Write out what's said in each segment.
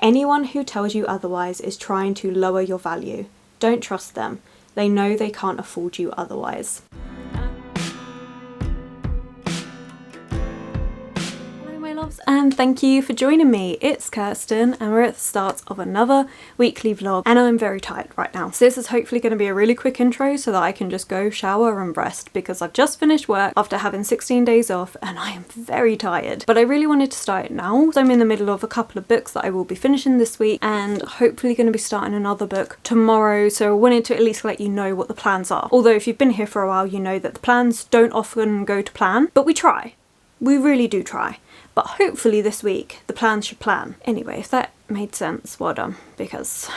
Anyone who tells you otherwise is trying to lower your value. Don't trust them. They know they can't afford you otherwise. And thank you for joining me. It's Kirsten and we're at the start of another weekly vlog and I'm very tired right now. So this is hopefully going to be a really quick intro so that I can just go shower and rest because I've just finished work after having 16 days off and I am very tired. But I really wanted to start it now. So I'm in the middle of a couple of books that I will be finishing this week and hopefully going to be starting another book tomorrow. So I wanted to at least let you know what the plans are. Although if you've been here for a while, you know that the plans don't often go to plan, but we try. We really do try. But hopefully this week the plans should plan. Anyway, if that made sense, well done, because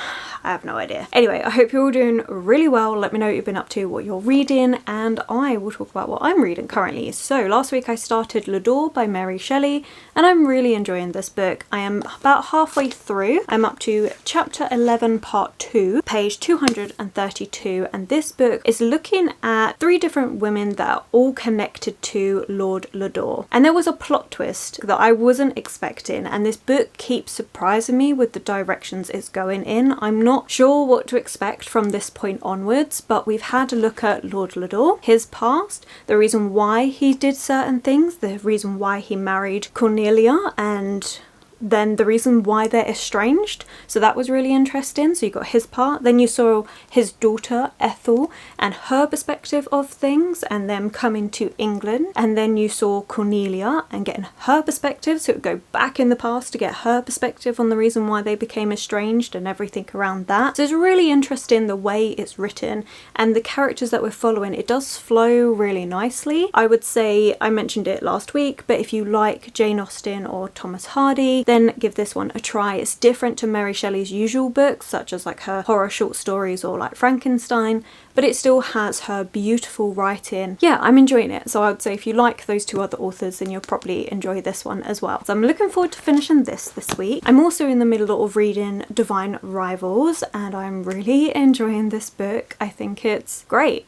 I have no idea. Anyway, I hope you're all doing really well. Let me know what you've been up to, what you're reading, and I will talk about what I'm reading currently. So last week I started L'Adore by Mary Shelley, and I'm really enjoying this book. I am about halfway through. I'm up to chapter 11 part 2, page 232, and this book is looking at 3 different women that are all connected to Lord L'Adore. And there was a plot twist that I wasn't expecting, and this book keeps surprising me with the directions it's going in. I'm not sure what to expect from this point onwards, but we've had a look at Lord L'Adore, his past, the reason why he did certain things, the reason why he married Cornelia, and then the reason why they're estranged. So that was really interesting. So you got his part, then you saw his daughter Ethel and her perspective of things and them coming to England, and then you saw Cornelia and getting her perspective, so it would go back in the past to get her perspective on the reason why they became estranged and everything around that. So it's really interesting the way it's written and the characters that we're following. It does flow really nicely. I would say, I mentioned it last week, but if you like Jane Austen or Thomas Hardy, then give this one a try. It's different to Mary Shelley's usual books, such as like her horror short stories or like Frankenstein, but it still has her beautiful writing. Yeah, I'm enjoying it. So I would say if you like those 2 other authors, then you'll probably enjoy this one as well. So I'm looking forward to finishing this week. I'm also in the middle of reading Divine Rivals and I'm really enjoying this book. I think it's great.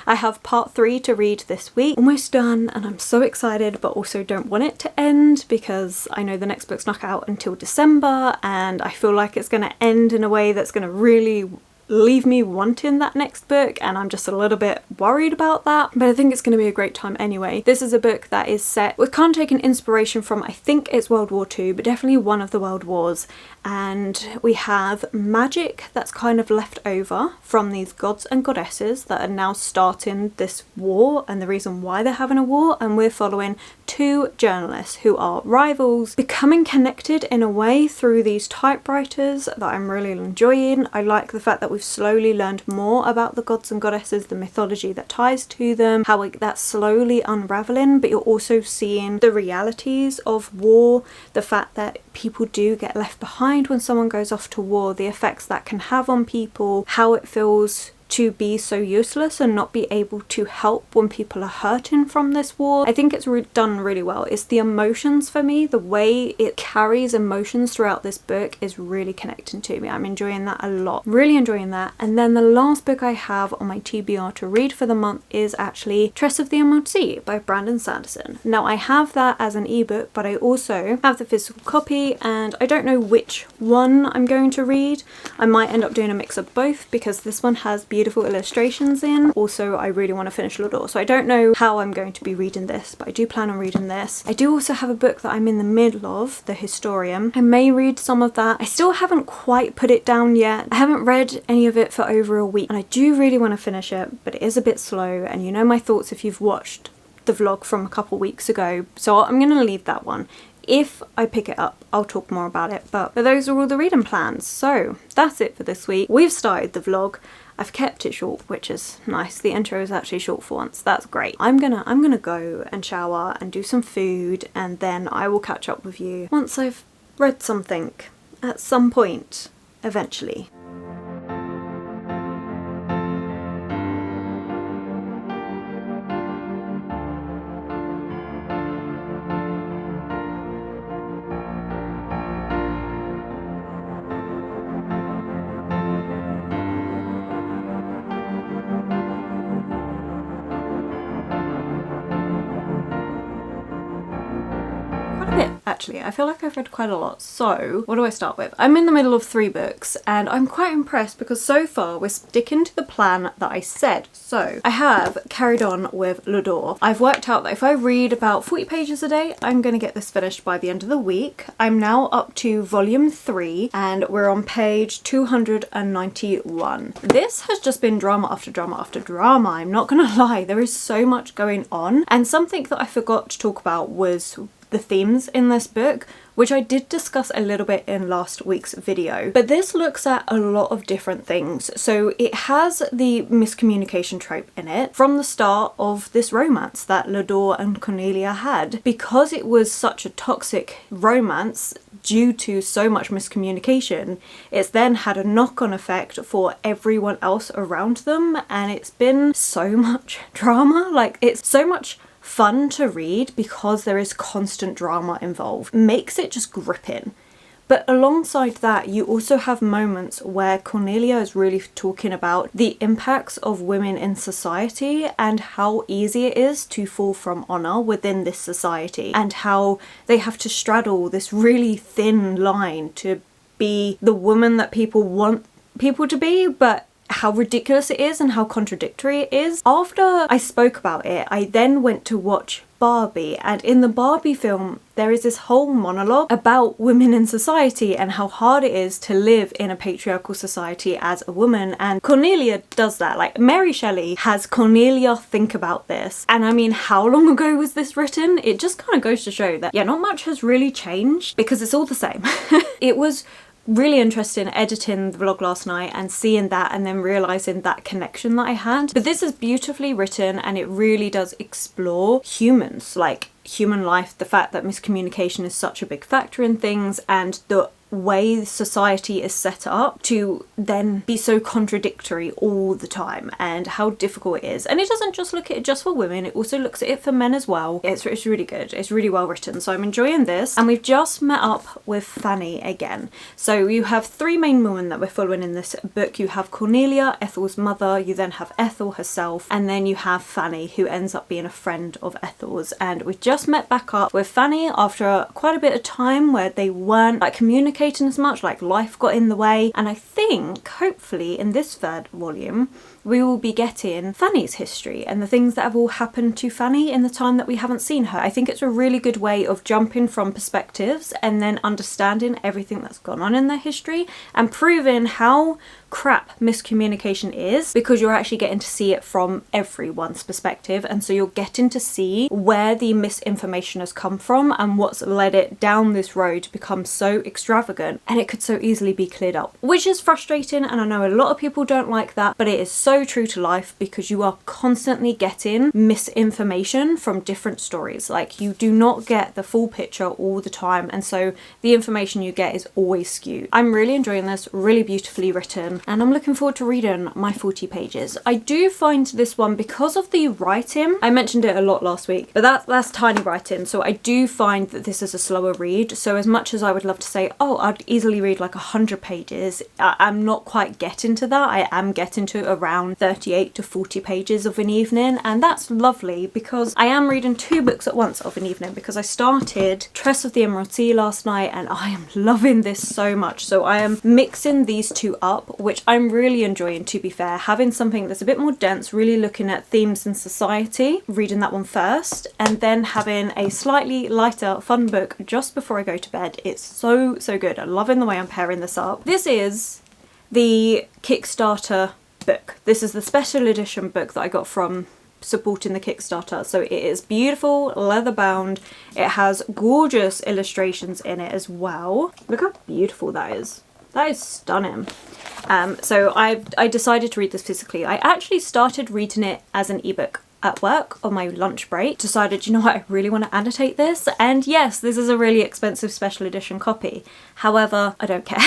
I have part 3 to read this week, almost done, and I'm so excited, but also don't want it to end because I know the next book's not out until December and I feel like it's going to end in a way that's going to really leave me wanting that next book, and I'm just a little bit worried about that, but I think it's going to be a great time anyway. This is a book that is set, we're kind of taking inspiration from, I think it's World War II, but definitely one of the world wars, and we have magic that's kind of left over from these gods and goddesses that are now starting this war and the reason why they're having a war, and we're following 2 journalists who are rivals becoming connected in a way through these typewriters that I'm really enjoying. I like the fact that we've slowly learned more about the gods and goddesses, the mythology that ties to them, how that's slowly unraveling, but you're also seeing the realities of war, the fact that people do get left behind when someone goes off to war, the effects that can have on people, how it feels to be so useless and not be able to help when people are hurting from this war. I think it's done really well. It's the emotions for me, the way it carries emotions throughout this book is really connecting to me. I'm enjoying that a lot, really enjoying that. And then the last book I have on my TBR to read for the month is actually Tress of the Emerald Sea by Brandon Sanderson. Now I have that as an ebook, but I also have the physical copy and I don't know which one I'm going to read. I might end up doing a mix of both because this one has beautiful illustrations in. Also, I really want to finish L'Adore, so I don't know how I'm going to be reading this, but I do plan on reading this. I do also have a book that I'm in the middle of, The Historian. I may read some of that. I still haven't quite put it down yet. I haven't read any of it for over a week, and I do really want to finish it, but it is a bit slow, and you know my thoughts if you've watched the vlog from a couple weeks ago, so I'm going to leave that one. If I pick it up, I'll talk more about it, but those are all the reading plans. So that's it for this week. We've started the vlog. I've kept it short, which is nice. The intro is actually short for once. That's great. I'm gonna go and shower and do some food, and then I will catch up with you once I've read something at some point, eventually. actually. I feel like I've read quite a lot. So what do I start with? I'm in the middle of 3 books and I'm quite impressed because so far we're sticking to the plan that I said. So I have carried on with L'Adore. I've worked out that if I read about 40 pages a day, I'm going to get this finished by the end of the week. I'm now up to volume 3 and we're on page 291. This has just been drama after drama after drama. I'm not gonna lie, there is so much going on. And something that I forgot to talk about was the themes in this book, which I did discuss a little bit in last week's video. But this looks at a lot of different things. So it has the miscommunication trope in it from the start of this romance that L'Adore and Cornelia had. Because it was such a toxic romance due to so much miscommunication, it's then had a knock-on effect for everyone else around them, and it's been so much drama. Like, it's so much fun to read because there is constant drama involved. Makes it just gripping. But alongside that, you also have moments where Cornelia is really talking about the impacts of women in society and how easy it is to fall from honour within this society, and how they have to straddle this really thin line to be the woman that people want people to be, but how ridiculous it is and how contradictory it is. After I spoke about it, I then went to watch Barbie, and in the Barbie film there is this whole monologue about women in society and how hard it is to live in a patriarchal society as a woman, and Cornelia does that. Like, Mary Shelley has Cornelia think about this, and I mean, how long ago was this written? It just kind of goes to show that, yeah, not much has really changed because it's all the same. It was really interesting editing the vlog last night and seeing that and then realising that connection that I had. But this is beautifully written and it really does explore humans, like human life, the fact that miscommunication is such a big factor in things, and the way society is set up to then be so contradictory all the time, and how difficult it is. And it doesn't just look at it just for women, it also looks at it for men as well. It's really good, it's really well written, so I'm enjoying this. And we've just met up with Fanny again. So you have 3 main women that we're following in this book. You have Cornelia, Ethel's mother, you then have Ethel herself, and then you have Fanny, who ends up being a friend of Ethel's. And we've just met back up with Fanny after quite a bit of time where they weren't like communicating as much, like life got in the way. And I think hopefully in this 3rd volume we will be getting Fanny's history and the things that have all happened to Fanny in the time that we haven't seen her. I think it's a really good way of jumping from perspectives and then understanding everything that's gone on in their history and proving how crap miscommunication is, because you're actually getting to see it from everyone's perspective, and so you're getting to see where the misinformation has come from and what's led it down this road to become so extravagant, and it could so easily be cleared up, which is frustrating. And I know a lot of people don't like that, but it is so true to life because you are constantly getting misinformation from different stories. Like, you do not get the full picture all the time, and so the information you get is always skewed. I'm really enjoying this, really beautifully written, and I'm looking forward to reading my 40 pages. I do find this one, because of the writing, I mentioned it a lot last week, but that's tiny writing, so I do find that this is a slower read. So as much as I would love to say, oh, I'd easily read like 100 pages, I'm not quite getting to that. I am getting to around 38 to 40 pages of an evening, and that's lovely because I am reading 2 books at once of an evening, because I started Tress of the Emerald Sea last night and I am loving this so much. So I am mixing these 2 up, which I'm really enjoying, to be fair. Having something that's a bit more dense, really looking at themes in society, reading that one first, and then having a slightly lighter fun book just before I go to bed. It's so good. I'm loving the way I'm pairing this up. This is the Kickstarter book. This is the special edition book that I got from supporting the Kickstarter. So it is beautiful, leather bound, it has gorgeous illustrations in it as well. Look how beautiful that is. That is stunning. So I decided to read this physically. I actually started reading it as an ebook at work on my lunch break. Decided, you know what, I really want to annotate this, and yes, this is a really expensive special edition copy. However, I don't care.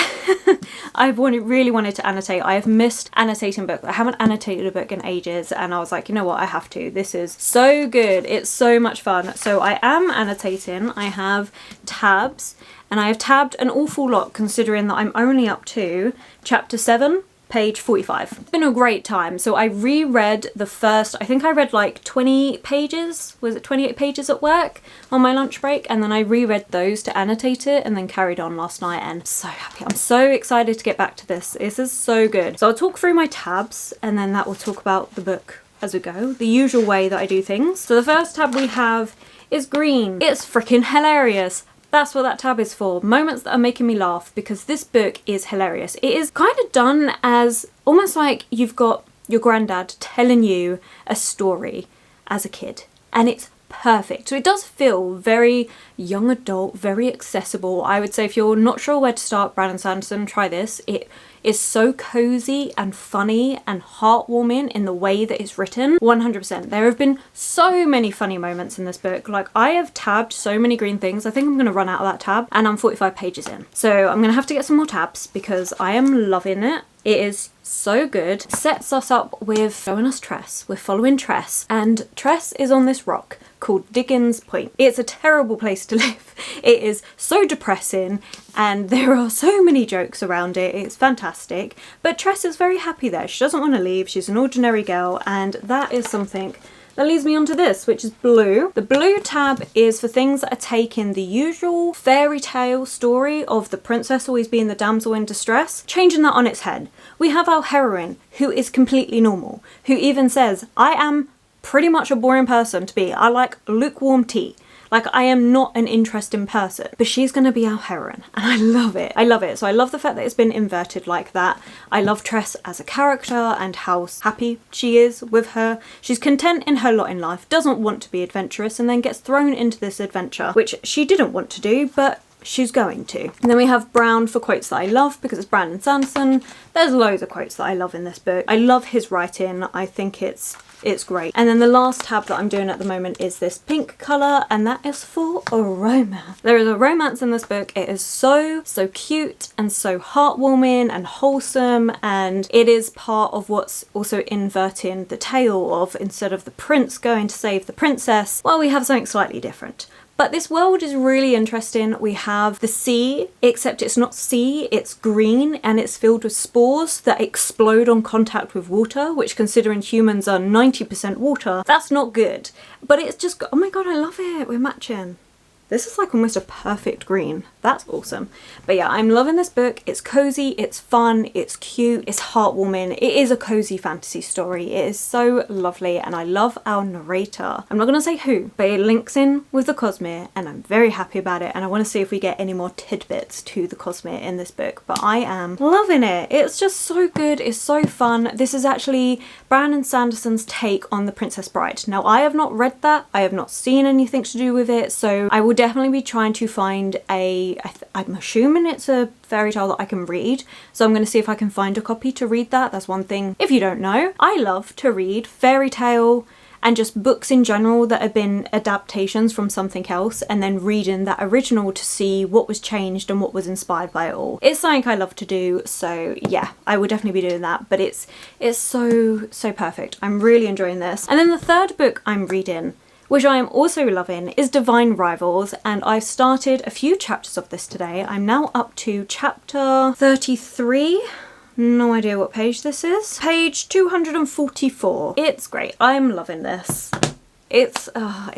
I've really wanted to annotate. I have missed annotating books. I haven't annotated a book in ages, and I was like, you know what, I have to. This is so good. It's so much fun. So I am annotating. I have tabs, and I have tabbed an awful lot considering that I'm only up to chapter 7 page 45. It's been a great time. So I reread the first, I think I read like 20 pages, was it 28 pages at work on my lunch break? And then I reread those to annotate it and then carried on last night, and I'm so happy. I'm so excited to get back to this. This is so good. So I'll talk through my tabs and then that will talk about the book as we go, the usual way that I do things. So the first tab we have is green. It's freaking hilarious. That's what that tab is for. Moments that are making me laugh, because this book is hilarious. It is kind of done as almost like you've got your granddad telling you a story as a kid, and it's perfect. So it does feel very young adult, very accessible. I would say if you're not sure where to start, Brandon Sanderson, try this. It is so cozy and funny and heartwarming in the way that it's written. 100%. There have been so many funny moments in this book. Like, I have tabbed so many green things. I think I'm going to run out of that tab, and I'm 45 pages in. So I'm going to have to get some more tabs because I am loving it. It is so good. Sets us up with showing us Tress. We're following Tress, and Tress is on this rock called Diggins Point. It's a terrible place to live. It is so depressing and there are so many jokes around it. It's fantastic. But Tress is very happy there. She doesn't want to leave. She's an ordinary girl, and that is something that leads me on to this, which is blue. The blue tab is for things that are taking the usual fairy tale story of the princess always being the damsel in distress, changing that on its head. We have our heroine, who is completely normal, who even says, I am pretty much a boring person to be. I like lukewarm tea. Like, I am not an interesting person, but she's going to be our heroine, and I love it. I love it. So I love the fact that it's been inverted like that. I love Tress as a character and how happy she is with her. She's content in her lot in life, doesn't want to be adventurous, and then gets thrown into this adventure, which she didn't want to do, but she's going to. And then we have brown for quotes that I love because it's Brandon Sanderson. There's loads of quotes that I love in this book. I love his writing. I think it's great. And then the last tab that I'm doing at the moment is this pink colour, and that is for a romance. There is a romance in this book. It is so cute and so heartwarming and wholesome, and it is part of what's also inverting the tale of, instead of the prince going to save the princess, well, we have something slightly different. But this world is really interesting. We have the sea, except it's not sea, it's green, and it's filled with spores that explode on contact with water, which, considering humans are 90% water, that's not good. But it's just, oh my god, I love it. We're matching. This is like almost a perfect green. That's awesome. But yeah, I'm loving this book. It's cozy, it's fun, it's cute, it's heartwarming. It is a cozy fantasy story. It is so lovely, and I love our narrator. I'm not going to say who, but it links in with the Cosmere, and I'm very happy about it, and I want to see if we get any more tidbits to the Cosmere in this book, but I am loving it. It's just so good. It's so fun. This is actually Brandon Sanderson's take on The Princess Bride. Now, I have not read that. I have not seen anything to do with it, so I will definitely be trying to find I'm assuming it's a fairy tale that I can read, so I'm going to see if I can find a copy to read that. That's one thing. If you don't know, I love to read fairy tale and just books in general that have been adaptations from something else, and then reading that original to see what was changed and what was inspired by it all. It's something I love to do, so yeah, I will definitely be doing that, but it's so perfect. I'm really enjoying this. And then the third book I'm reading, which I am also loving, is Divine Rivals, and I've started a few chapters of this today. I'm now up to chapter 33. No idea what page this is. Page 244. It's great. I'm loving this. It's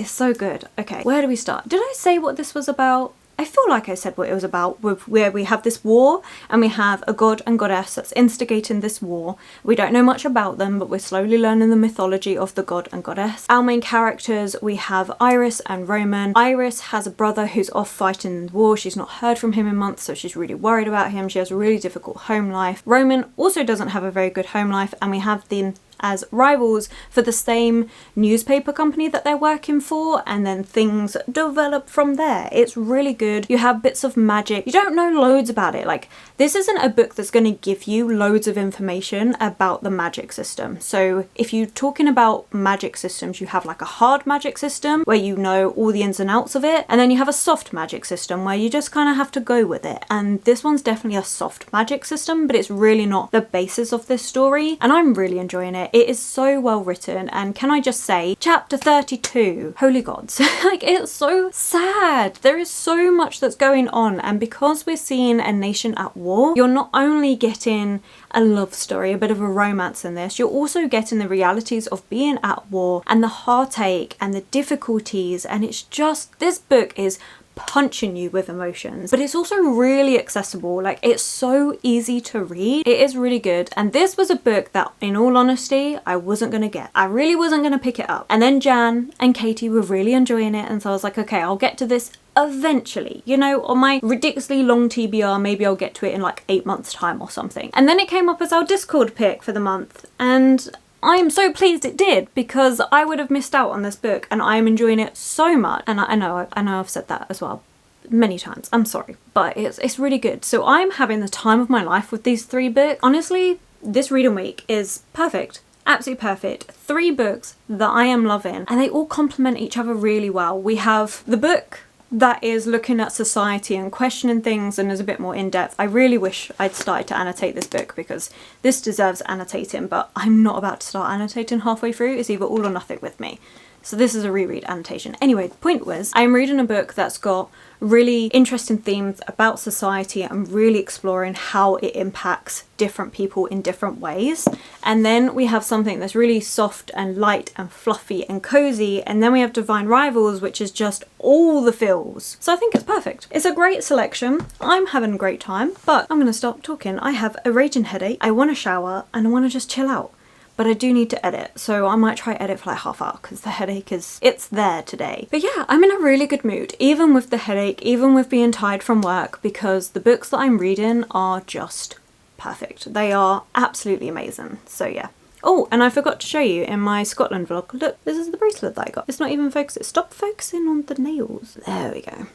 so good. Okay, where do we start? Did I say what this was about? I feel like I said what it was about, where we have this war and we have a god and goddess that's instigating this war. We don't know much about them, but we're slowly learning the mythology of the god and goddess. Our main characters, we have Iris and Roman. Iris has a brother who's off fighting the war. She's not heard from him in months, so she's really worried about him. She has a really difficult home life. Roman also doesn't have a very good home life, and we have them as rivals for the same newspaper company that they're working for, and then things develop from there. It's really good. You have bits of magic. You don't know loads about it. Like, this isn't a book that's going to give you loads of information about the magic system. So if you're talking about magic systems, you have like a hard magic system where you know all the ins and outs of it, and then you have a soft magic system where you just kind of have to go with it. And this one's definitely a soft magic system, but it's really not the basis of this story, and I'm really enjoying it. it. It is so well written, and can I just say, chapter 32, holy gods, like it's so sad. There is so much that's going on, and because we're seeing a nation at war, you're not only getting a love story, a bit of a romance in this, you're also getting the realities of being at war and the heartache and the difficulties, and it's just, this book is punching you with emotions, but it's also really accessible. Like, it's so easy to read. It is really good, and this was a book that, in all honesty, I wasn't gonna get. I really wasn't gonna pick it up, and then Jan and Katie were really enjoying it, and so I was like, okay, I'll get to this eventually, you know, on my ridiculously long TBR. Maybe I'll get to it in like 8 months time or something. And then it came up as our Discord pick for the month, and I am so pleased it did, because I would have missed out on this book, and I am enjoying it so much. And I know I've said that as well many times, I'm sorry, but it's really good. So I'm having the time of my life with these 3 books. Honestly, this reading week is perfect. Absolutely perfect. 3 books that I am loving, and they all complement each other really well. We have the book that is looking at society and questioning things and is a bit more in-depth. I really wish I'd started to annotate this book, because this deserves annotating, but I'm not about to start annotating halfway through. It's either all or nothing with me. So this is a reread annotation. Anyway, the point was, I'm reading a book that's got really interesting themes about society and really exploring how it impacts different people in different ways. And then we have something that's really soft and light and fluffy and cozy, and then we have Divine Rivals, which is just all the feels. So I think it's perfect. It's a great selection. I'm having a great time, but I'm gonna stop talking. I have a raging headache, I want to shower, and I want to just chill out. But I do need to edit, so I might try edit for like half hour, because the headache it's there today. But yeah, I'm in a really good mood, even with the headache, even with being tired from work, because the books that I'm reading are just perfect. They are absolutely amazing. So yeah. Oh, and I forgot to show you in my Scotland vlog, look, this is the bracelet that I got. It's not even focusing. Stop focusing on the nails. There we go.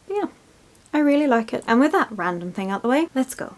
But yeah, I really like it. And with that random thing out the way, let's go.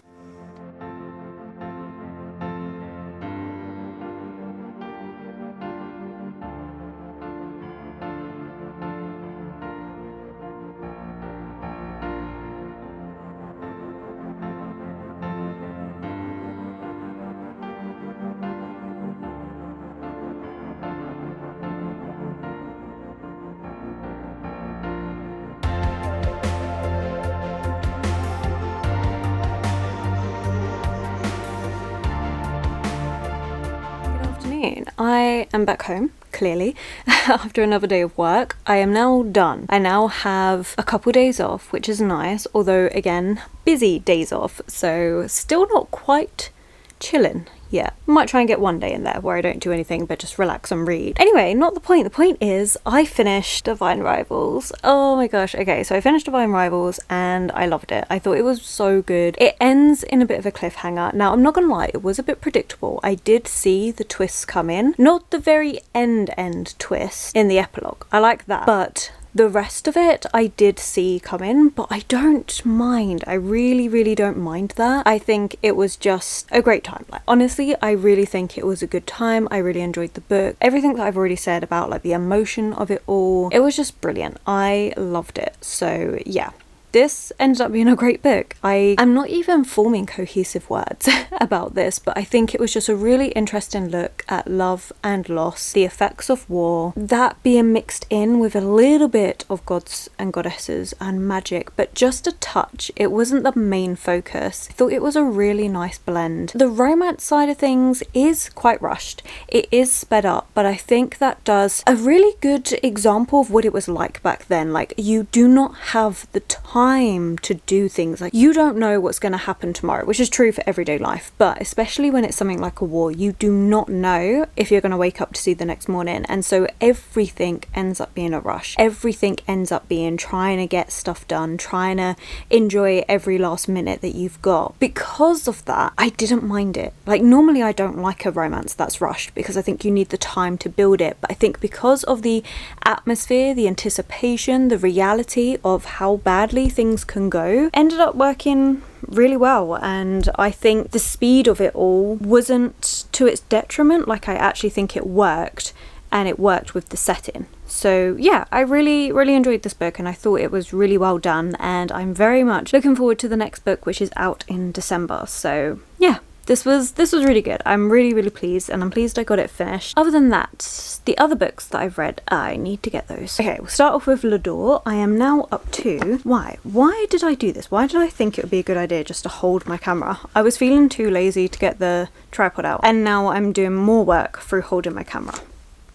I am back home, clearly, after another day of work. I am now done. I now have a couple days off, which is nice, although again, busy days off, so still not quite chilling. Yeah, might try and get one day in there where I don't do anything but just relax and read. Anyway, not the point. The point is I finished Divine Rivals. Oh my gosh. Okay, so I finished Divine Rivals and I loved it. I thought it was so good. It ends in a bit of a cliffhanger. Now, I'm not gonna lie, it was a bit predictable. I did see the twists come in. Not the very end twist in the epilogue. I like that. But the rest of it I did see come in, but I don't mind. I really don't mind that. I think it was just a great time. Like, honestly, I really think it was a good time. I really enjoyed the book. Everything that I've already said about like the emotion of it all, it was just brilliant. I loved it. So yeah. This ended up being a great book. I am not even forming cohesive words about this, but I think it was just a really interesting look at love and loss, the effects of war, that being mixed in with a little bit of gods and goddesses and magic, but just a touch. It wasn't the main focus. I thought it was a really nice blend. The romance side of things is quite rushed. It is sped up, but I think that does a really good example of what it was like back then. Like, you do not have the time to do things. Like, you don't know what's going to happen tomorrow, which is true for everyday life, but especially when it's something like a war, you do not know if you're going to wake up to see the next morning, and so everything ends up being a rush. Everything ends up being trying to get stuff done, trying to enjoy every last minute that you've got. Because of that, I didn't mind it. Like, normally I don't like a romance that's rushed because I think you need the time to build it, but I think because of the atmosphere, the anticipation, the reality of how badly things can go, ended up working really well. And I think the speed of it all wasn't to its detriment. Like, I actually think it worked, and it worked with the setting. So yeah, I really enjoyed this book, and I thought it was really well done, and I'm very much looking forward to the next book, which is out in December. So yeah, this was really good. I'm really pleased, and I'm pleased I got it finished. Other than that, the other books that I've read, I need to get those. Okay, we'll start off with L'Adore. I am now up to... Why did I do this? Why did I think it would be a good idea just to hold my camera? I was feeling too lazy to get the tripod out, and now I'm doing more work through holding my camera.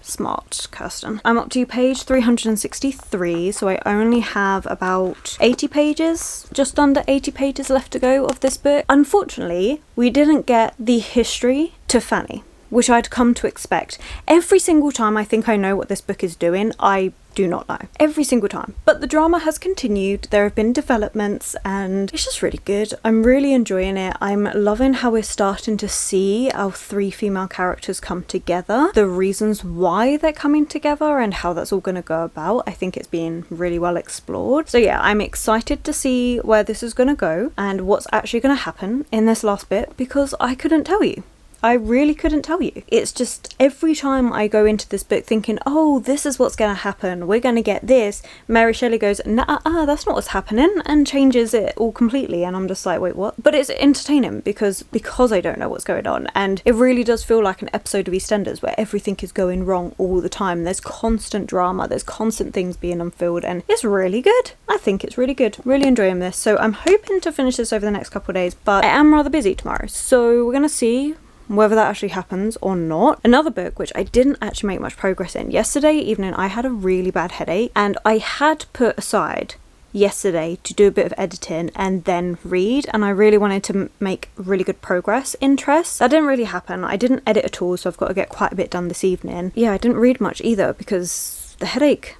Smart, Kirsten. I'm up to page 363, so I only have about 80 pages, just under 80 pages left to go of this book. Unfortunately, we didn't get the history to Fanny, which I'd come to expect. Every single time I think I know what this book is doing, I do not know. Every single time. But the drama has continued, there have been developments, and it's just really good. I'm really enjoying it. I'm loving how we're starting to see our 3 female characters come together, the reasons why they're coming together and how that's all going to go about. I think it's being really well explored. So yeah, I'm excited to see where this is going to go and what's actually going to happen in this last bit, because I couldn't tell you. I really couldn't tell you. It's just every time I go into this book thinking, oh, this is what's going to happen, we're going to get this, Mary Shelley goes, nah, that's not what's happening, and changes it all completely, and I'm just like, wait, what? But it's entertaining because I don't know what's going on, and it really does feel like an episode of EastEnders where everything is going wrong all the time. There's constant drama, there's constant things being unfilled, and it's really good. I think it's really good. Really enjoying this. So I'm hoping to finish this over the next couple of days, but I am rather busy tomorrow, so we're going to see whether that actually happens or not. Another book which I didn't actually make much progress in. Yesterday evening I had a really bad headache, and I had put aside yesterday to do a bit of editing and then read, and I really wanted to make really good progress in Tress. That didn't really happen. I didn't edit at all, so I've got to get quite a bit done this evening. Yeah, I didn't read much either because the headache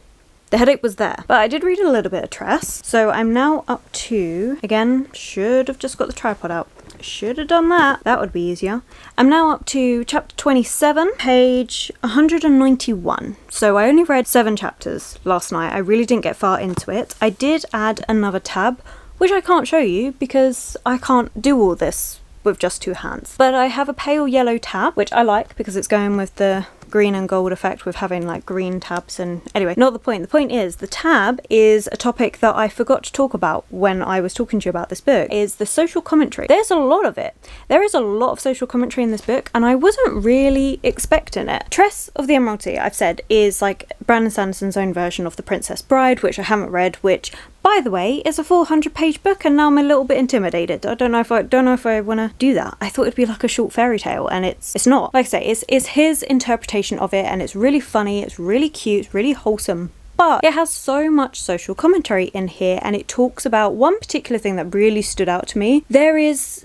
was there. But I did read a little bit of Tress. So I'm now up to, again, should have just got the tripod out. Should have done that. That would be easier. I'm now up to chapter 27, page 191. So I only read 7 chapters last night. I really didn't get far into it. I did add another tab, which I can't show you because I can't do all this with just 2 hands. But I have a pale yellow tab, which I like because it's going with the green and gold effect with having like green tabs. And anyway, not the point. The point is the tab is a topic that I forgot to talk about when I was talking to you about this book, is the social commentary. There's a lot of it. There is a lot of social commentary in this book, and I wasn't really expecting it. Tress of the Emerald Sea, I've said, is like Brandon Sanderson's own version of The Princess Bride, which I haven't read, which, by the way, is a 400-page book, and now I'm a little bit intimidated. I don't know if I want to do that. I thought it'd be like a short fairy tale, and it's not. Like I say, it's his interpretation of it, and it's really funny, it's really cute, it's really wholesome. But it has so much social commentary in here, and it talks about one particular thing that really stood out to me. There is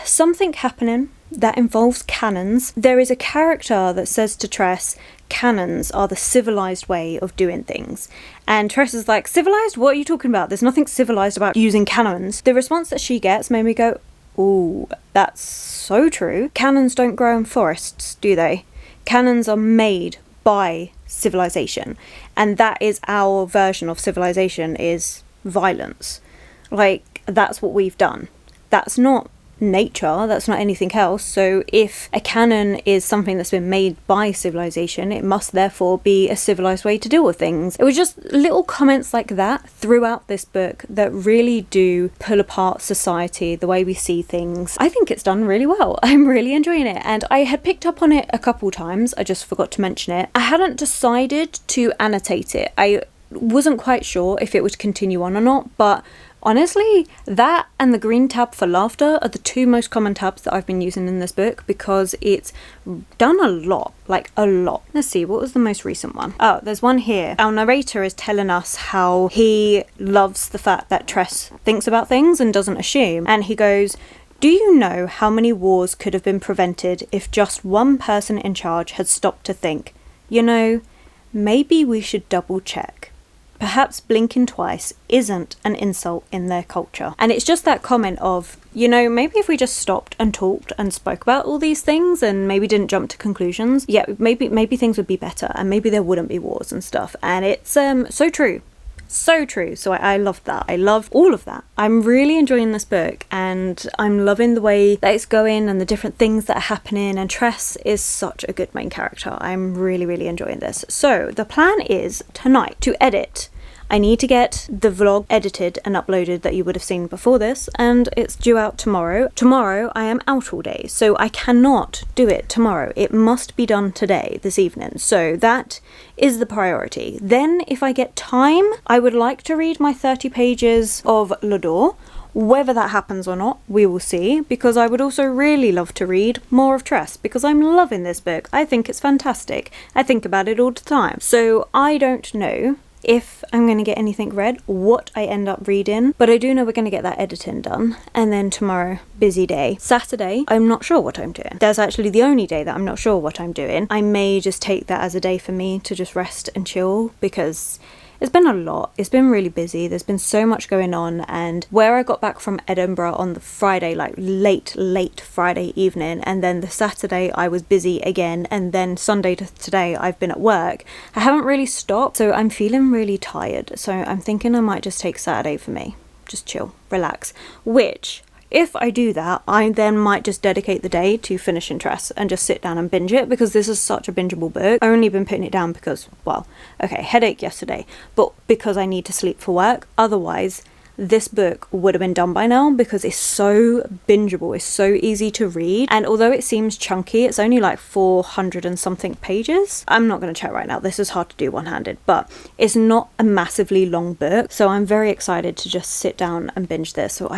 something happening that involves cannons. There is a character that says to Tress, cannons are the civilized way of doing things. And Tress is like, civilized? What are you talking about? There's nothing civilized about using cannons. The response that she gets made me go, ooh, that's so true. Cannons don't grow in forests, do they? Cannons are made by civilization, and that is our version of civilization, is violence. Like, that's what we've done. That's not nature, that's not anything else. So if a cannon is something that's been made by civilization, it must therefore be a civilized way to deal with things. It was just little comments like that throughout this book that really do pull apart society, the way we see things. I think it's done really well. I'm really enjoying it, and I had picked up on it a couple times. I just forgot to mention it. I hadn't decided to annotate it. I wasn't quite sure if it would continue on or not, but honestly, that and the green tab for laughter are the 2 most common tabs that I've been using in this book, because it's done a lot, like a lot. Let's see, what was the most recent one? Oh, there's one here. Our narrator is telling us how he loves the fact that Tress thinks about things and doesn't assume. And he goes, do you know how many wars could have been prevented if just one person in charge had stopped to think, you know, maybe we should double check. Perhaps blinking twice isn't an insult in their culture. And it's just that comment of, you know, maybe if we just stopped and talked and spoke about all these things and maybe didn't jump to conclusions, yeah, maybe things would be better, and maybe there wouldn't be wars and stuff. And it's so true. So true. So I love that. I love all of that. I'm really enjoying this book, and I'm loving the way that it's going and the different things that are happening, and Tress is such a good main character. I'm really enjoying this. So the plan is tonight to edit I need to get the vlog edited and uploaded that you would have seen before this, and it's due out tomorrow. Tomorrow I am out all day, so I cannot do it tomorrow. It must be done today, this evening. So that is the priority. Then if I get time, I would like to read my 30 pages of L'Adore. Whether that happens or not, we will see, because I would also really love to read more of Tress, because I'm loving this book. I think it's fantastic. I think about it all the time. So I don't know if I'm going to get anything read, what I end up reading, but I do know we're going to get that editing done. And then tomorrow, busy day. Saturday, I'm not sure what I'm doing. That's actually the only day that I'm not sure what I'm doing. I may just take that as a day for me to just rest and chill, because it's been a lot. It's been really busy. There's been so much going on, and where I got back from Edinburgh on the Friday, like late Friday evening, and then the Saturday I was busy again, and then Sunday to today I've been at work. I haven't really stopped, so I'm feeling really tired. So I'm thinking I might just take Saturday for me. Just chill, relax, which, if I do that, I then might just dedicate the day to finishing Tress and just sit down and binge it, because this is such a bingeable book. I've only been putting it down because, well, okay, headache yesterday, but because I need to sleep for work. Otherwise, this book would have been done by now, because it's so bingeable. It's so easy to read, and although it seems chunky, it's only like 400 and something pages. I'm not going to check right now. This is hard to do one-handed, but it's not a massively long book, so I'm very excited to just sit down and binge this. So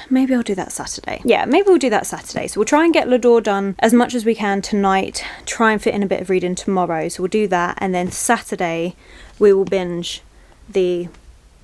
maybe I'll do that Saturday. Yeah, maybe we'll do that Saturday. So we'll try and get L'Adore done as much as we can tonight, try and fit in a bit of reading tomorrow. So we'll do that, and then Saturday we will binge the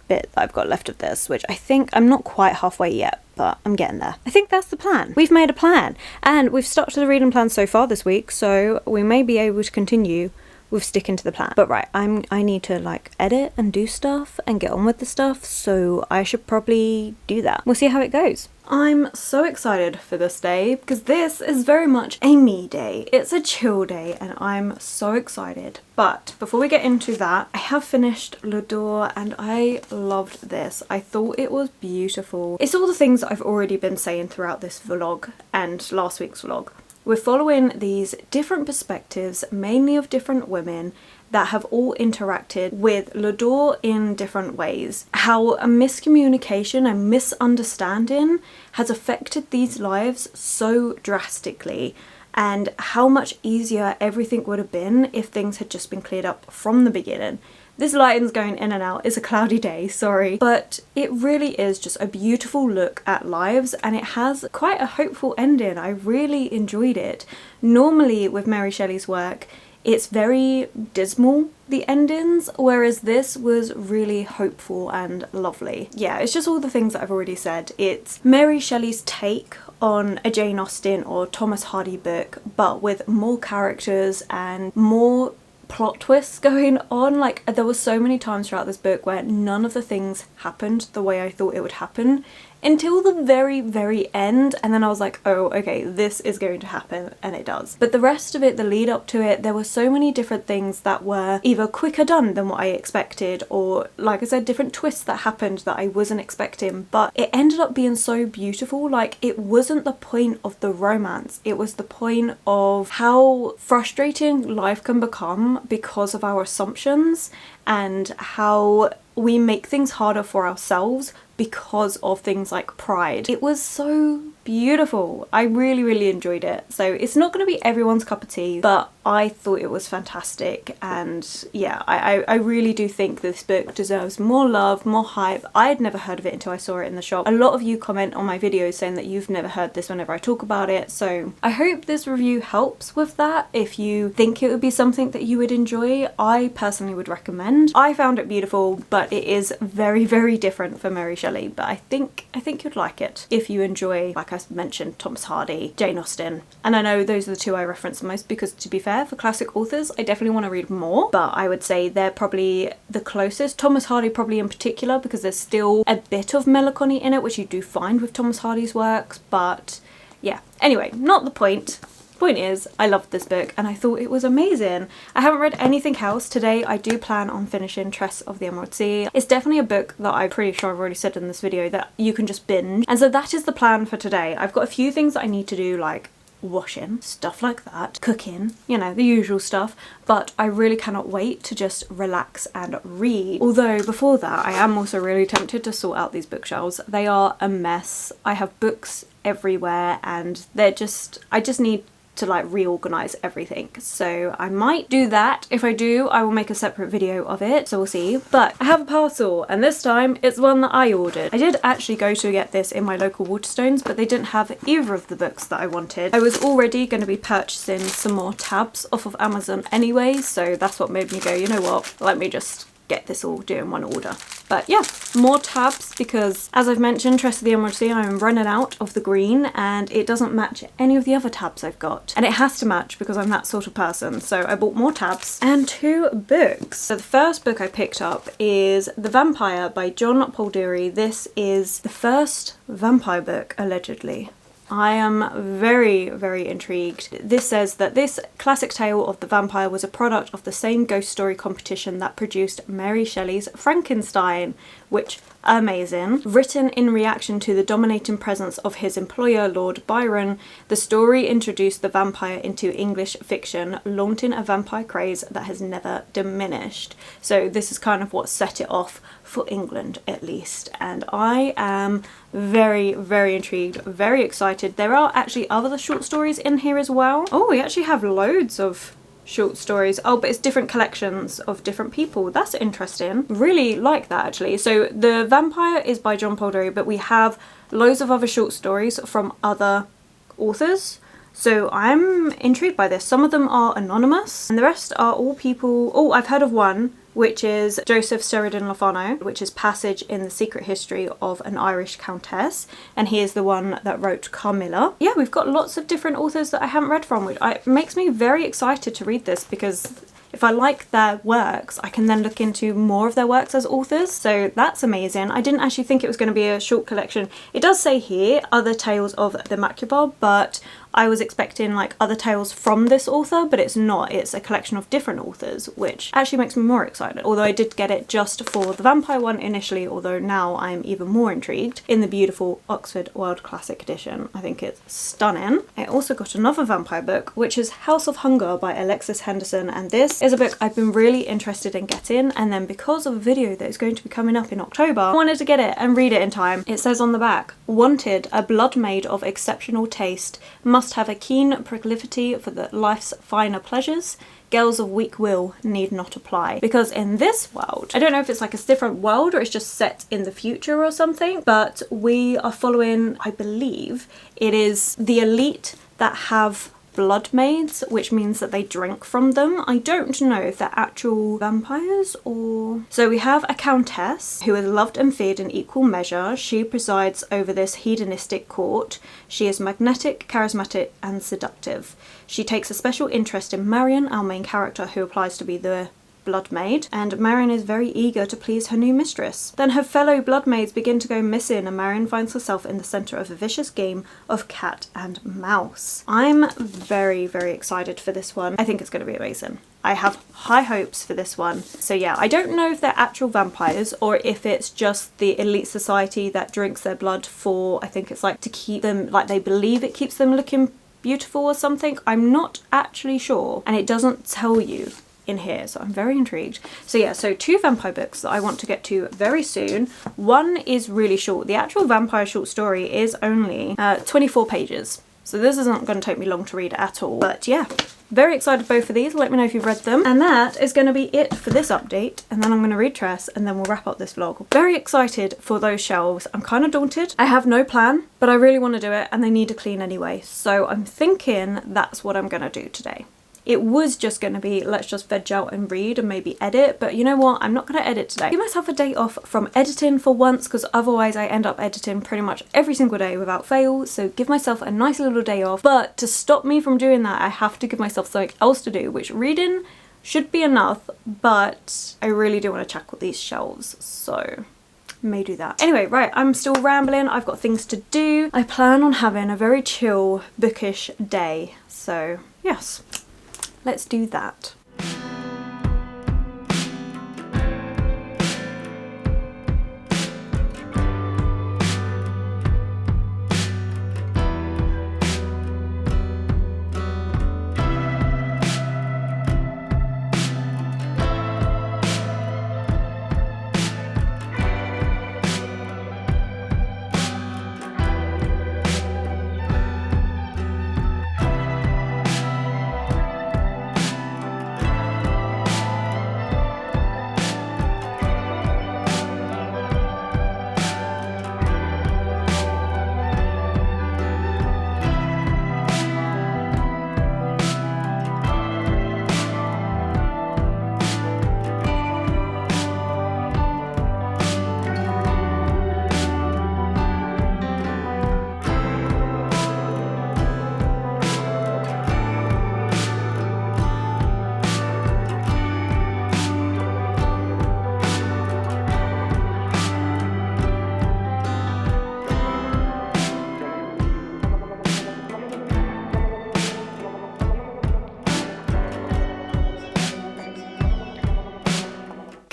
bit that I've got left of this, which I think I'm not quite halfway yet, but I'm getting there. I think that's the plan. We've made a plan, and we've stuck to the reading plan so far this week, so we may be able to continue with sticking to the plan. But right, I need to like edit and do stuff and get on with the stuff, so I should probably do that. We'll see how it goes. I'm so excited for this day, because this is very much a me day. It's a chill day, and I'm so excited. But before we get into that, I have finished L'Adore, and I loved this. I thought it was beautiful. It's all the things that I've already been saying throughout this vlog and last week's vlog. We're following these different perspectives, mainly of different women, that have all interacted with L'Adore in different ways. How a miscommunication and misunderstanding has affected these lives so drastically, and how much easier everything would have been if things had just been cleared up from the beginning. This lighting's going in and out. It's a cloudy day, sorry. But it really is just a beautiful look at lives, and it has quite a hopeful ending. I really enjoyed it. Normally with Mary Shelley's work, it's very dismal, the endings, whereas this was really hopeful and lovely. Yeah, it's just all the things that I've already said. It's Mary Shelley's take on a Jane Austen or Thomas Hardy book, but with more characters and more plot twists going on. Like, there were so many times throughout this book where none of the things happened the way I thought it would happen until the very end, and then I was like, oh okay, this is going to happen, and it does. But the rest of it, the lead up to it, there were so many different things that were either quicker done than what I expected, or like I said, different twists that happened that I wasn't expecting, but it ended up being so beautiful. Like, it wasn't the point of the romance, it was the point of how frustrating life can become because of our assumptions, and how we make things harder for ourselves because of things like pride. It was so beautiful. I really enjoyed it. So it's not going to be everyone's cup of tea, but I thought it was fantastic. And yeah, I really do think this book deserves more love, more hype. I had never heard of it until I saw it in the shop. A lot of you comment on my videos saying that you've never heard this whenever I talk about it, so I hope this review helps with that. If you think it would be something that you would enjoy, I personally would recommend. I found it beautiful, but it is very different for Mary Shelley, but I think you'd like it if you enjoy, like I mentioned, Thomas Hardy, Jane Austen. And I know those are the two I reference the most, because to be fair, for classic authors I definitely want to read more, but I would say they're probably the closest. Thomas Hardy probably in particular, because there's still a bit of melancholy in it, which you do find with Thomas Hardy's works. But yeah, anyway, not the point. Point is, I loved this book and I thought it was amazing. I haven't read anything else. Today I do plan on finishing Tress of the Emerald Sea. It's definitely a book that I'm pretty sure I've already said in this video that you can just binge, and so that is the plan for today. I've got a few things that I need to do, like washing, stuff like that, cooking, you know, the usual stuff, but I really cannot wait to just relax and read. Although before that, I am also really tempted to sort out these bookshelves. They are a mess. I have books everywhere and I just need to like reorganize everything, so I might do that. If I do, I will make a separate video of it, so we'll see. But I have a parcel, and this time it's one that I ordered. I did actually go to get this in my local Waterstones, but they didn't have either of the books that I wanted. I was already going to be purchasing some more tabs off of Amazon anyway, so that's what made me go, you know what, let me just get this all in one order. But yeah, more tabs, because as I've mentioned, Tress of the Emerald Sea, I'm running out of the green and it doesn't match any of the other tabs I've got. And it has to match because I'm that sort of person. So I bought more tabs and 2 books. So the first book I picked up is The Vampire by John Poldeary. This is the first vampire book, allegedly. I am very, very intrigued. This says that this classic tale of the vampire was a product of the same ghost story competition that produced Mary Shelley's Frankenstein, which, amazing. Written in reaction to the dominating presence of his employer, Lord Byron, the story introduced the vampire into English fiction, launching a vampire craze that has never diminished. So this is kind of what set it off for England, at least. And I am very, very intrigued, very excited. There are actually other short stories in here as well. Oh, we actually have loads of short stories. Oh, but it's different collections of different people. That's interesting. Really like that, actually. So The Vampire is by John Poldeary, but we have loads of other short stories from other authors. So I'm intrigued by this. Some of them are anonymous and the rest are all people. Oh, I've heard of one, which is Joseph Sheridan Lafano, which is Passage in the Secret History of an Irish Countess, and he is the one that wrote Carmilla. Yeah, we've got lots of different authors that I haven't read from, which makes me very excited to read this, because if I like their works, I can then look into more of their works as authors, so that's amazing. I didn't actually think it was going to be a short collection. It does say here, Other Tales of the Macabre, but I was expecting like other tales from this author, but it's not. It's a collection of different authors, which actually makes me more excited. Although I did get it just for the vampire one initially, although now I'm even more intrigued in the beautiful Oxford World Classic Edition. I think it's stunning. I also got another vampire book, which is House of Hunger by Alexis Henderson, and this is a book I've been really interested in getting, and then because of a video that is going to be coming up in October, I wanted to get it and read it in time. It says on the back, "Wanted, a blood maid of exceptional taste, must have a keen proclivity for the life's finer pleasures. Girls of weak will need not apply." Because in this world, I don't know if it's like a different world or it's just set in the future or something, but we are following, I believe, it is the elite that have blood maids, which means that they drink from them. I don't know if they're actual vampires or... So we have a countess who is loved and feared in equal measure. She presides over this hedonistic court. She is magnetic, charismatic and seductive. She takes a special interest in Marion, our main character, who applies to be the blood maid, and Marion is very eager to please her new mistress. Then her fellow blood maids begin to go missing and Marion finds herself in the centre of a vicious game of cat and mouse. I'm very, very excited for this one. I think it's going to be amazing. I have high hopes for this one. So yeah, I don't know if they're actual vampires or if it's just the elite society that drinks their blood for, I think it's like to keep them, like they believe it keeps them looking beautiful or something. I'm not actually sure, and it doesn't tell you in here, so I'm very intrigued. So yeah, so 2 vampire books that I want to get to very soon. One is really short. The actual vampire short story is only 24 pages, so this isn't going to take me long to read at all. But yeah, very excited both of these. Let me know if you've read them. And that is going to be it for this update, and then I'm going to read Tress and then we'll wrap up this vlog. Very excited for those shelves. I'm kind of daunted. I have no plan, but I really want to do it and they need to clean anyway, so I'm thinking that's what I'm going to do today. It was just going to be, let's just veg out and read and maybe edit, but you know what? I'm not going to edit today. Give myself a day off from editing for once, because otherwise I end up editing pretty much every single day without fail, so give myself a nice little day off. But to stop me from doing that, I have to give myself something else to do, which reading should be enough, but I really do want to check with these shelves, so may do that. Anyway, right, I'm still rambling. I've got things to do. I plan on having a very chill, bookish day, so yes. Let's do that.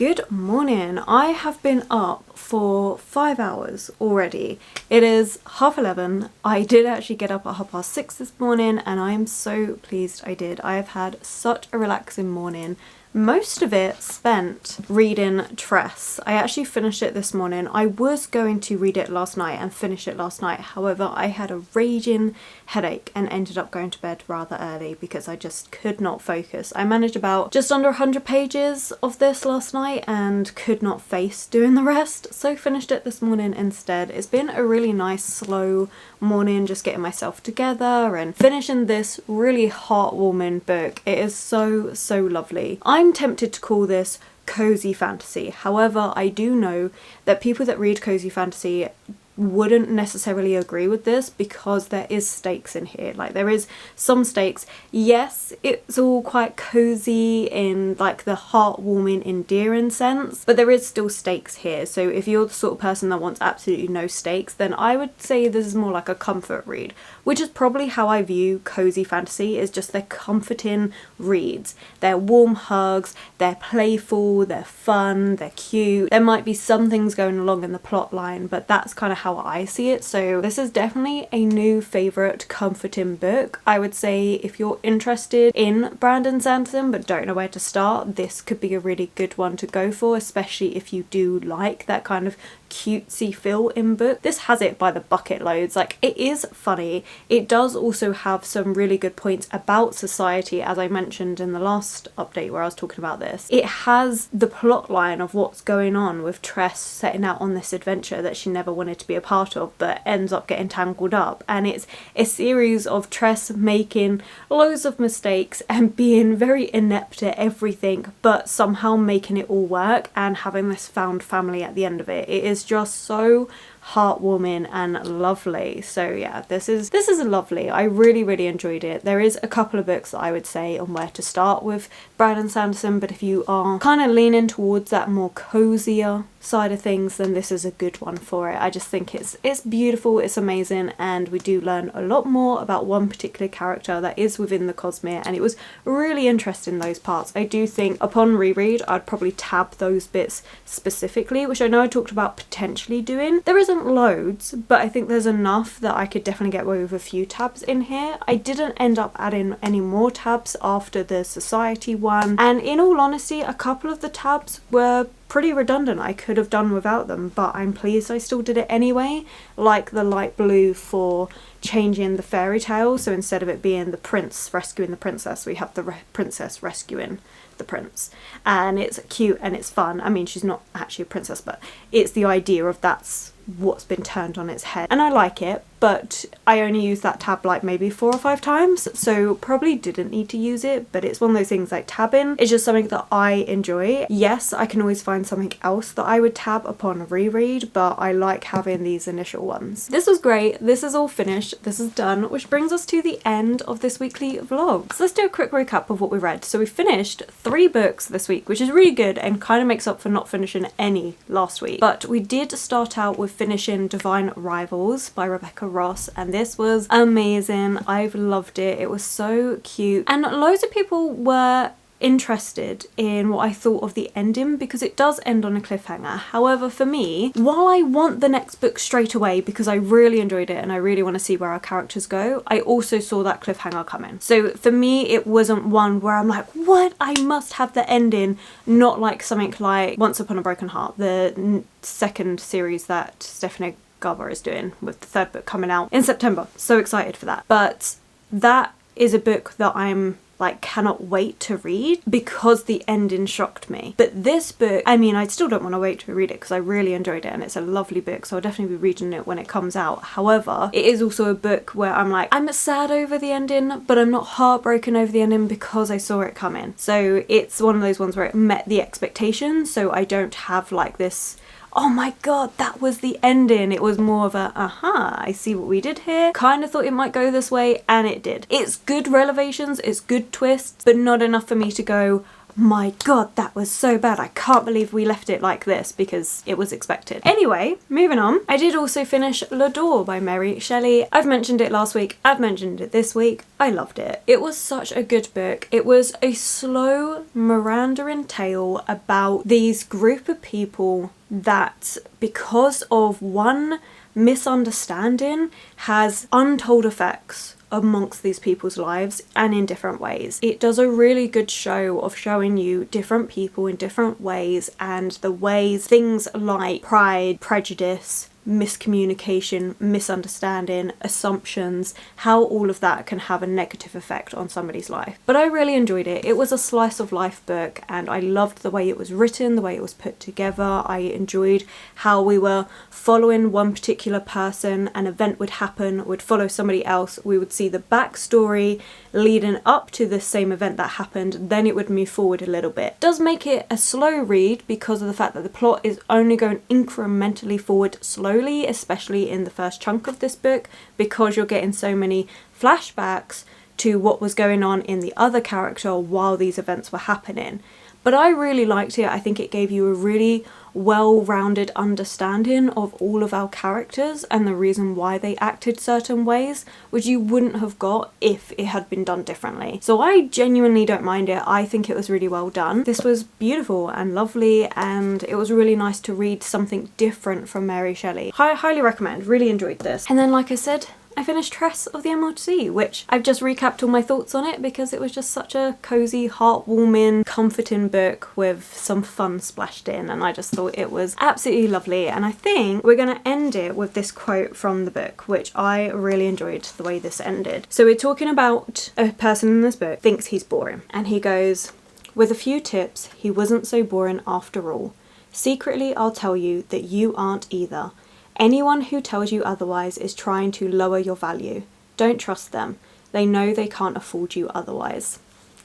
Good morning. I have been up for 5 hours already. It is 11:30. I did actually get up at 6:30 this morning and I am so pleased I did. I have had such a relaxing morning. Most of it spent reading Tress. I actually finished it this morning. I was going to read it last night and finish it last night. However, I had a raging headache and ended up going to bed rather early because I just could not focus. I managed about just under 100 pages of this last night and could not face doing the rest. So finished it this morning instead. It's been a really nice slow morning, just getting myself together and finishing this really heartwarming book. It is so lovely. I'm tempted to call this cozy fantasy. However, I do know that people that read cozy fantasy wouldn't necessarily agree with this because there is stakes in here. Like, there is some stakes. Yes, it's all quite cozy in like the heartwarming, endearing sense, but there is still stakes here. So if you're the sort of person that wants absolutely no stakes, then I would say this is more like a comfort read, which is probably how I view cozy fantasy, is just they're comforting reads. They're warm hugs, they're playful, they're fun, they're cute. There might be some things going along in the plot line, but that's kind of how I see it. So this is definitely a new favourite comforting book. I would say if you're interested in Brandon Sanderson but don't know where to start, this could be a really good one to go for, especially if you do like that kind of cutesy feel in book. This has it by the bucket loads. Like, it is funny. It does also have some really good points about society, as I mentioned in the last update where I was talking about this. It has the plot line of what's going on with Tress setting out on this adventure that she never wanted to be a part of but ends up getting tangled up, and it's a series of Tress making loads of mistakes and being very inept at everything but somehow making it all work and having this found family at the end of it. It is just so heartwarming and lovely. So yeah, this is lovely. I really enjoyed it. There is a couple of books that I would say on where to start with Brandon Sanderson, but if you are kind of leaning towards that more cozier side of things, then this is a good one for it. I just think it's beautiful, it's amazing, and we do learn a lot more about one particular character that is within the Cosmere, and it was really interesting, those parts. I do think upon reread I'd probably tab those bits specifically, which I know I talked about potentially doing. There isn't loads, but I think there's enough that I could definitely get away with a few tabs in here. I didn't end up adding any more tabs after the society one, and in all honesty a couple of the tabs were pretty redundant. I could have done without them, but I'm pleased I still did it anyway, like the light blue for changing the fairy tale. So instead of it being the prince rescuing the princess, we have the princess rescuing the prince, and it's cute and it's fun. I mean, she's not actually a princess, but it's the idea of that's what's been turned on its head, and I like it, but I only used that tab like maybe 4 or 5 times, so probably didn't need to use it. But it's one of those things, like tabbing is just something that I enjoy. Yes, I can always find something else that I would tab upon reread, but I like having these initial ones. This was great. This is all finished. This is done, which brings us to the end of this weekly vlog. So let's do a quick recap of what we read. So we finished 3 books this week, which is really good and kind of makes up for not finishing any last week. But we did start out with finishing Divine Rivals by Rebecca Ross, and this was amazing. I've loved it. It was so cute, and loads of people were interested in what I thought of the ending because it does end on a cliffhanger. However, for me, while I want the next book straight away because I really enjoyed it and I really want to see where our characters go, I also saw that cliffhanger coming. So for me, it wasn't one where I'm like, what? I must have the ending. Not like something like Once Upon a Broken Heart, the second series that Stephanie Garber is doing, with the 3rd book coming out in September. So excited for that. But that is a book that I'm like cannot wait to read because the ending shocked me. But this book, I mean, I still don't want to wait to read it because I really enjoyed it and it's a lovely book, so I'll definitely be reading it when it comes out. However, it is also a book where I'm like, I'm sad over the ending, but I'm not heartbroken over the ending because I saw it coming. So it's one of those ones where it met the expectations, so I don't have like this, oh my god, that was the ending. It was more of a, I see what we did here. Kind of thought it might go this way, and it did. It's good revelations, it's good twists, but not enough for me to go, my god, that was so bad. I can't believe we left it like this, because it was expected. Anyway, moving on. I did also finish L'Adore by Mary Shelley. I've mentioned it last week, I've mentioned it this week. I loved it. It was such a good book. It was a slow Mirandaing tale about these group of people that, because of one misunderstanding, has untold effects amongst these people's lives and in different ways. It does a really good show of showing you different people in different ways, and the ways things like pride, prejudice, miscommunication, misunderstanding, assumptions, how all of that can have a negative effect on somebody's life. But I really enjoyed it. It was a slice of life book, and I loved the way it was written, the way it was put together. I enjoyed how we were following one particular person, an event would happen, would follow somebody else, we would see the backstory leading up to the same event that happened, then it would move forward a little bit. It does make it a slow read because of the fact that the plot is only going incrementally forward slowly, especially in the first chunk of this book, because you're getting so many flashbacks to what was going on in the other character while these events were happening. But I really liked it. I think it gave you a really well-rounded understanding of all of our characters and the reason why they acted certain ways, which you wouldn't have got if it had been done differently. So I genuinely don't mind it. I think it was really well done. This was beautiful and lovely, and it was really nice to read something different from Mary Shelley. Highly recommend. Really enjoyed this. And then, like I said, I finished Tress of the Emerald Sea, which I've just recapped all my thoughts on it because it was just such a cozy, heartwarming, comforting book with some fun splashed in, and I just thought it was absolutely lovely. And I think we're going to end it with this quote from the book, which I really enjoyed the way this ended. So we're talking about a person in this book thinks he's boring, and he goes, "With a few tips, he wasn't so boring after all. Secretly, I'll tell you that you aren't either. Anyone who tells you otherwise is trying to lower your value. Don't trust them. They know they can't afford you otherwise."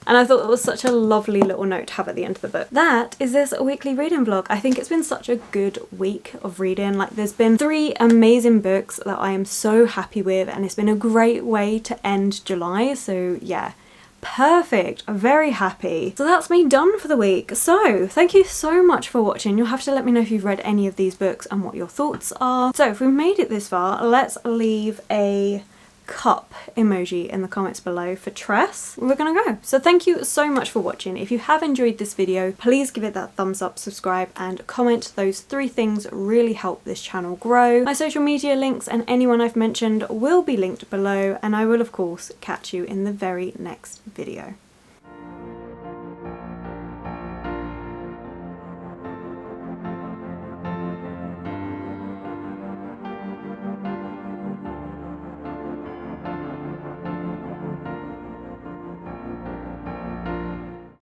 And I thought it was such a lovely little note to have at the end of the book. That is this weekly reading vlog. I think it's been such a good week of reading. Like, there's been 3 amazing books that I am so happy with, and it's been a great way to end July. So yeah, perfect. I'm very happy. So that's me done for the week. So thank you so much for watching. You'll have to let me know if you've read any of these books and what your thoughts are. So if we've made it this far, let's leave a cup emoji in the comments below for Tress. We're gonna go. So thank you so much for watching. If you have enjoyed this video, please give it that thumbs up, subscribe and comment. Those 3 things really help this channel grow. My social media links and anyone I've mentioned will be linked below, and I will of course catch you in the very next video.